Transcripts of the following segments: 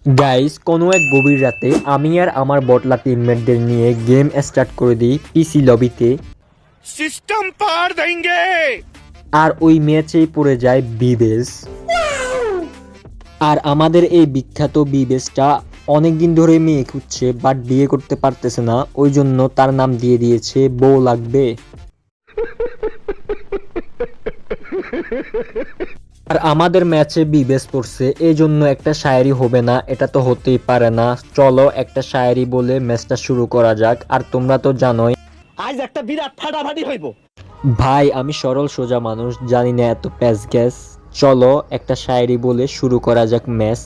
Guys, কোনো এক গভীর রাতে আমি আর আমার বটলা টিমমেটদের নিয়ে গেম স্টার্ট করে দিই পিসি লবিতে। सिस्टम पार देंगे। আর ওই ম্যাচেই পড়ে যায় বিবেস। আর আমাদের এই বিখ্যাত বিবেসটা অনেকদিন ধরে মেয়ে খুঁজছে, বাট বিয়ে করতে পারতেছে না, ওই জন্য তার নাম দিয়ে দিয়েছে বউ লাগবে। আর আমাদের ম্যাচে বিবেস পড়ছে, এই জন্য একটা শায়েরি হবে না? এটা তো হতেই পারে না। চলো একটা শায়েরি বলে ম্যাচটা শুরু করা যাক। আর তোমরা তো জানোই আজ একটা বিরাট ফাটাফাটি হইব। ভাই, আমি সরল সোজা মানুষ, জানি না এত প্যাচ গ্যাস। চলো একটা শায়েরি বলে শুরু করা যাক ম্যাচ।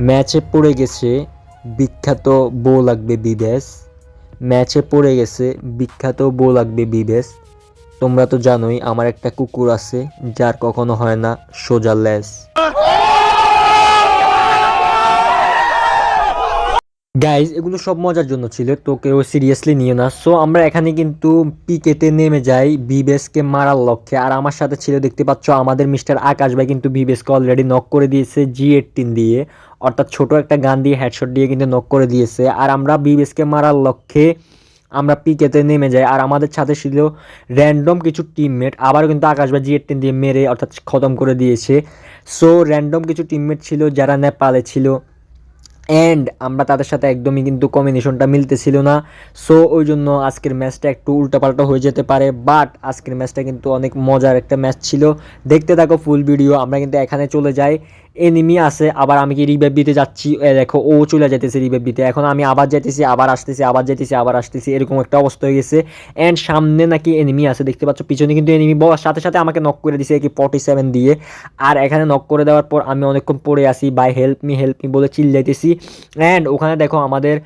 ম্যাচে পড়ে গেছে বিখ্যাত বউ লাগবে বিবেস। ম্যাচে পড়ে গেছে বিখ্যাত বউ লাগবে বিবেস। তোমরা তো জানোই আমার একটা কুকুর আছে, যার কখনো হয় না সোজা লেস। গাইজ, এগুলো সব মজার জন্য ছিল, তো কেউ সিরিয়াসলি নিয়ে না। সো আমরা এখানে কিন্তু পিকেতে নেমে যাই বিবেসকে মারার লক্ষ্যে। আর আমার সাথে ছিল, দেখতে পাচ্ছ, আমাদের মিস্টার আকাশ ভাই কিন্তু বিবেসকে অলরেডি নক করে দিয়েছে G18 দিয়ে, অর্থাৎ ছোট একটা গান দিয়ে হেডশট দিয়ে কিন্তু নক করে দিয়েছে। আর আমরা বিবেসকে মারার লক্ষ্যে আমরা পিকেতে নেমে যাই। আর আমাদের সাথে ছিল র্যান্ডম কিছু টিমমেট, আবারও কিন্তু আকাশ ভাই G18 দিয়ে মেরে অর্থাৎ খতম করে দিয়েছে। সো র্যান্ডম কিছু টিমমেট ছিল যারা নেপালে ছিল, অ্যান্ড আমরা তাদের সাথে একদমই কিন্তু কম্বিনেশনটা মিলতেছিল না। সো ওই জন্য আজকের ম্যাচটা একটু উল্টাপাল্টা হয়ে যেতে পারে, বাট আজকের ম্যাচটা কিন্তু অনেক মজার একটা ম্যাচ ছিল। দেখতে থাকো ফুল ভিডিও। আমরা কিন্তু এখানে চলে যাই, এনিমি আছে, আবার আমি কি রিভাইভ দিতে যাচ্ছি, দেখো ও চলে যাইতেছে রিভাইভ দিতে, এখন আমি আবার যাইতেছি, আবার আসতেছি, আবার যাইতেছি, আবার আসতেছি, এরকম একটা অবস্থা হয়ে গেছে। অ্যান্ড সামনে নাকি এনিমি আছে, দেখতে পাচ্ছ, পিছনে কিন্তু এনিমি বলার সাথে সাথে আমাকে নক করে দিছে কি 47 দিয়ে। আর এখানে নক করে দেওয়ার পর আমি অনেকক্ষণ পড়ে আসি, বাই হেল্প মি বলে চিল্লাইতেছি। অ্যান্ড ওখানে দেখো আমাদের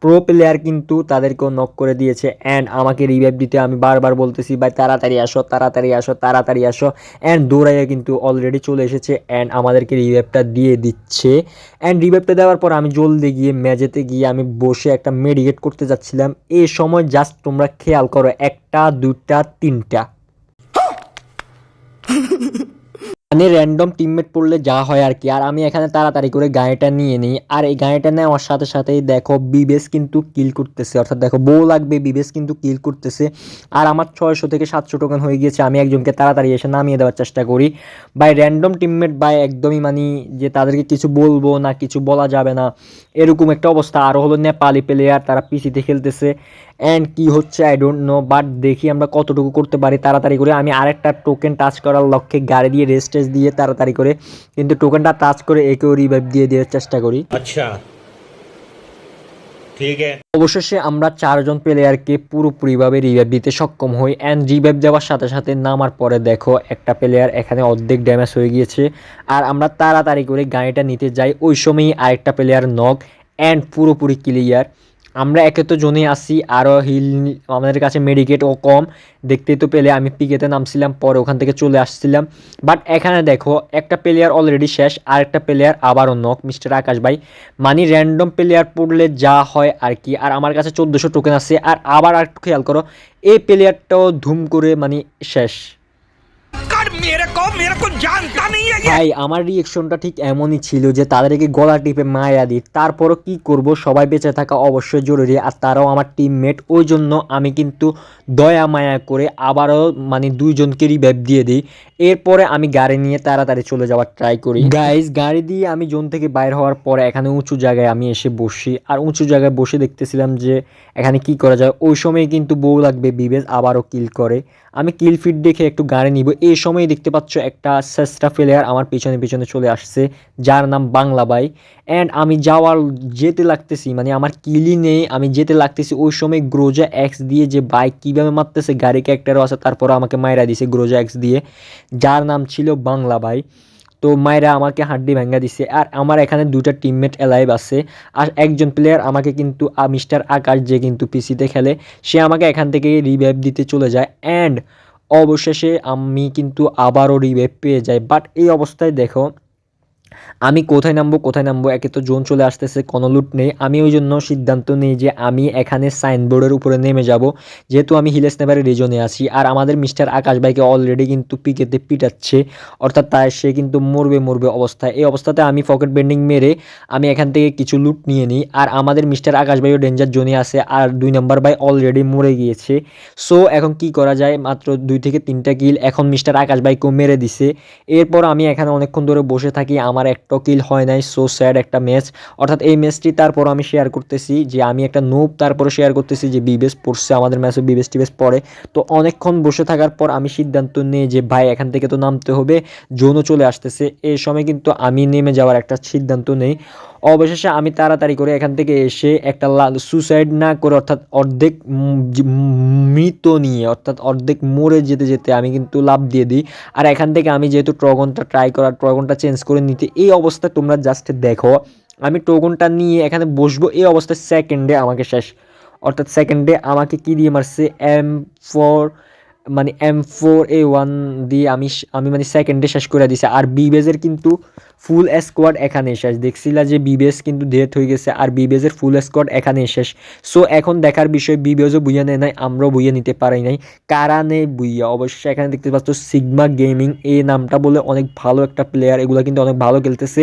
প্রো প্লেয়ার কিন্তু তাদেরকেও নক করে দিয়েছে, অ্যান্ড আমাকে রিভাইভ দিতে আমি বারবার বলতেছি ভাই তাড়াতাড়ি আসো, তাড়াতাড়ি আসো, তাড়াতাড়ি আসো। অ্যান্ড দৌড়াইয়া কিন্তু অলরেডি চলে এসেছে, অ্যান্ড আমাদেরকে রিভাইভটা দিয়ে দিচ্ছে। অ্যান্ড রিভাইভটা দেওয়ার পর আমি জলদি গিয়ে ম্যাচেতে গিয়ে আমি বসে একটা মেডিকেট করতে যাচ্ছিলাম। এই সময় জাস্ট তোমরা খেয়াল করো, একটা দুইটা তিনটা মানে র্যান্ডম টিমমেট পড়লে যা হয় আর কি। আর আমি এখানে তাড়াতাড়ি করে গাড়িটা নিয়ে নিই। আর এই গাড়িটা নেওয়ার সাথে সাথেই দেখো বিবেস কিন্তু কিল করতেছে, অর্থাৎ দেখো বউ লাগবে বিবেস কিন্তু কিল করতেছে। আর আমার 600 থেকে 700 টোকেন হয়ে গিয়েছে। আমি একজনকে তাড়াতাড়ি এসে নামিয়ে দেওয়ার চেষ্টা করি। বাই র্যান্ডম টিমমেট বাই একদমই মানে যে তাদেরকে কিছু বলবো না, কিছু বলা যাবে না, এরকম একটা অবস্থা। আরও হলো নেপালি প্লেয়ার, তারা পিসিতে খেলতেছে। অ্যান্ড কি হচ্ছে আই ডোন্ট নো, বাট দেখি আমরা কতটুকু করতে পারি তাড়াতাড়ি করে। আমি আরেকটা টোকেন টাচ করার লক্ষ্যে গাড়ি দিয়ে রেস্ট দিয়ে তাড়াতাড়ি করে কিন্তু টোকেনটা টাচ করে একেও রিভাইভ দিয়ে দেওয়ার চেষ্টা করি। अच्छा ठीक है। অবশেষে আমরা 4জন প্লেয়ারকে পুরোপুরিভাবে রিভাইভ দিতে সক্ষম হই। অ্যান্ড রিভাইভ দেওয়ার সাথে সাথে নামার পরে দেখো একটা প্লেয়ার এখানে অর্ধেক ড্যামেজ হয়ে গিয়েছে। আর আমরা তাড়াতাড়ি করে গাড়িটা নিতে যাই, ওই সময়ই আরেকটা প্লেয়ার নক, অ্যান্ড পুরোপুরি ক্লিয়ার। আমরা একে তো জনে আসি, আরও হিল আমাদের কাছে মেডিকেটও কম। দেখতেই তো পেলে আমি পিকেতে নামছিলাম, পরে ওখান থেকে চলে আসছিলাম। বাট এখানে দেখো একটা প্লেয়ার অলরেডি শেষ, আর একটা প্লেয়ার আবারও নক, মিস্টার আকাশ ভাই। মানে র্যান্ডম প্লেয়ার পড়লে যা হয় আর কি। আর আমার কাছে 1400 টোকেন আছে। আর আবার একটু খেয়াল করো, এই প্লেয়ারটাও ধুম করে মানে শেষ। मेरे को जानता नहीं है। ভাই, আমার রিয়েকশনটা ঠিক এমনই ছিল যে তাদেরকে গলা টিপে মায়া দিই, তারপরও কি করব, সবাই বেঁচে থাকা অবশ্যই জরুরি, আর তারাও আমার টিমমেট। ওই জন্য আমি কিন্তু দয়া মায়া করে আবারও মানে দুইজনকে রিভাইভ দিয়ে দিই। এরপরে আমি গাড়ি নিয়ে তাড়াতাড়ি চলে যাওয়ার ট্রাই করি। গাইজ, গাড়ি দিয়ে আমি জোন থেকে বাইর হওয়ার পরে এখানে উঁচু জায়গায় আমি এসে বসি। আর উঁচু জায়গায় বসে দেখতেছিলাম যে এখানে কি করা যায়। ওই সময় কিন্তু বউ লাগবে বিবেজ আবারও কিল করে। আমি কিল ফিট দেখে একটু গাড়ি নিব, এই সময় দেখতে পাচ্ছ একটা সেস্টা প্লেয়ার আমার পিছনে পিছনে চলে আসছে, যার নাম বাংলা ভাই। অ্যান্ড আমি যেতে লাগতেছি, মানে আমার কিলই নেই, আমি যেতে লাগতেছি, ওই সময় গ্রোজা এক্স দিয়ে যে বাইক কীভাবে মারতেছে, গাড়ি ক্যারেক্টারও আছে, তারপর আমাকে মাইরা দিছে গ্রোজা এক্স দিয়ে, যার নাম ছিল বাংলা ভাই। তো মায়েরা আমাকে হাড্ডি ভেঙ্গা দিছে। আর আমার এখানে দুইটা টিমমেট অ্যালাইভ আছে। আর একজন প্লেয়ার আমাকে কিন্তু মিস্টার আকাশ, যে কিন্তু পিসিতে খেলে, সে আমাকে এখান থেকে রিভাইভ দিতে চলে যায়। অ্যান্ড অবশেষে আমি কিন্তু আবারও রিভাইভ পেয়ে যাই। বাট এই অবস্থায় দেখো আমি কোথায় নামবো একে তো জোন চলে আসতেছে, কোনো লুট নেই। আমি ওই জন্য সিদ্ধান্ত নিই যে আমি এখানে সাইনবোর্ডের উপরে নেমে যাব, যেহেতু আমি হিল স্ন্যাপারের রিজনে আছি। আর আমাদের মিস্টার আকাশ ভাইকে অলরেডি কিন্তু পিকেতে পিটাচ্ছে, অর্থাৎ তার সে কিন্তু মরবে অবস্থায়। এই অবস্থাতে আমি পকেট বেন্ডিং মেরে আমি এখান থেকে কিছু লুট নিয়ে নিই। আর আমাদের মিস্টার আকাশ ভাইও ডেঞ্জার জোনে আছে, আর 2 নম্বর ভাই অলরেডি মরে গিয়েছে। সো এখন কি করা যায়, মাত্র 2 থেকে 3টা কিল এখন মিস্টার আকাশ ভাইকেও মেরে দিছে। এরপর আমি এখানে অনেকক্ষণ ধরে বসে থাকি, আমার একটা কিল হয় নাই। সো স্যাড একটা ম্যাচ, অর্থাৎ এই ম্যাচটি তারপর আমি শেয়ার করতেছি যে আমি একটা নোব, তারপরে শেয়ার করতেছি যে বিবেস পড়ছে, আমাদের ম্যাচে বিবেস টিবেস পড়ে। তো অনেকক্ষণ বসে থাকার পর আমি সিদ্ধান্ত নিই যে ভাই এখান থেকে তো নামতে হবে, জোনও চলে আসতেছে। এই সময় কিন্তু আমি নেমে যাওয়ার একটা সিদ্ধান্ত নেই। অবশেষে আমি তাড়াতাড়ি করে এখান থেকে এসে একটা সুসাইড না করে, অর্থাৎ অর্ধেক মৃত নিয়ে, অর্থাৎ অর্ধেক মরে যেতে যেতে আমি কিন্তু লাফ দিয়ে দিই। আর এখান থেকে আমি যেহেতু ট্রগনটা চেঞ্জ করে নিতে, এই অবস্থায় তোমরা জাস্ট দেখো, আমি ট্রগনটা নিয়ে এখানে বসবো, এই অবস্থায় সেকেন্ডে আমাকে শেষ, অর্থাৎ সেকেন্ডে আমাকে কি দিয়ে মারছে, M4 মানে M4A1 দিয়ে আমি মানে সেকেন্ডে শেষ করে দিছে। আর বিবেজের কিন্তু ফুল স্কোয়াড এখানে শেষ, দেখছিলা যে বিবেজ কিন্তু ডেথ হয়ে গেছে, আর বিবেজের ফুল স্কোয়াড এখানে শেষ। সো এখন দেখার বিষয়, বিবেজও বুইয়া নেয় নাই, আমরাও বুইয়া নিতে পারি নাই, কারা নেই বুইয়া। অবশ্যই এখানে দেখতে পাচ্ছ সিগমা গেমিং, এই নামটা বলে অনেক ভালো একটা প্লেয়ার, এগুলো কিন্তু অনেক ভালো খেলতেছে।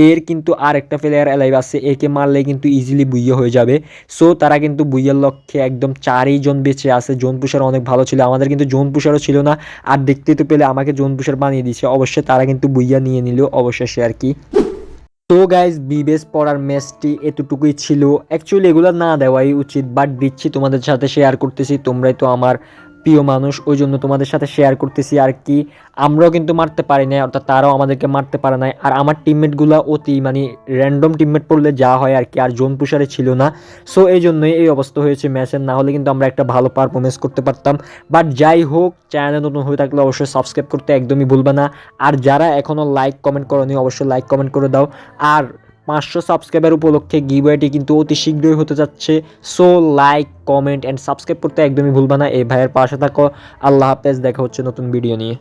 এর কিন্তু আর একটা প্লেয়ার অ্যালাইভ আছে, একে মারলে কিন্তু ইজিলি বুইয়া হয়ে যাবে। সো তারা কিন্তু বুইয়ার লক্ষ্যে একদম 4ই জন বেঁচে আছে। জোন পুষার অনেক ভালো ছিল, আমাদের কিন্তু জোন পুষারও ছিল না, আর দেখতে তো পেলে আমাকে জোন পুষার বানিয়ে দিয়েছে। অবশ্যই তারা কিন্তু বুইয়া নিয়ে নিল অবশেষে আর কি। তো গাইজ, বিবেস পড়ার ম্যাচটি এতটুকুই ছিল। অ্যাকচুয়ালি এগুলো না দেওয়াই উচিত, বাট দিচ্ছি, তোমাদের সাথে শেয়ার করতেছি, তোমরাই তো আমার প্রিয় মানুষ, ওই জন্য তোমাদের সাথে শেয়ার করতেছি আর কি। আমরাও কিন্তু মারতে পারি নাই, অর্থাৎ তারাও আমাদেরকে মারতে পারে নাই। আর আমার টিমমেটগুলো অতি মানে র্যান্ডম টিমমেট পড়লে যা হয় আর কি, আর জোন পুষারে ছিল না। সো এই জন্যই এই অবস্থা হয়েছে ম্যাচের, না হলে কিন্তু আমরা একটা ভালো পারফরমেন্স করতে পারতাম। বাট যাই হোক, চ্যানেল নতুন হয়ে থাকলে অবশ্যই সাবস্ক্রাইব করতে একদমই ভুলবে না। আর যারা এখনও লাইক কমেন্ট করোনি, অবশ্যই লাইক কমেন্ট করে দাও। আর 500 সাবস্ক্রাইবার উপলক্ষে গিভওয়েটি কিন্তু অতি শীঘ্রই হতে যাচ্ছে। So like comment and subscribe করতে একদমই ভুলবা না। এই ভাইয়ের পাশে থাকো। আল্লাহ হাফেজ, দেখা হচ্ছে নতুন ভিডিও নিয়ে।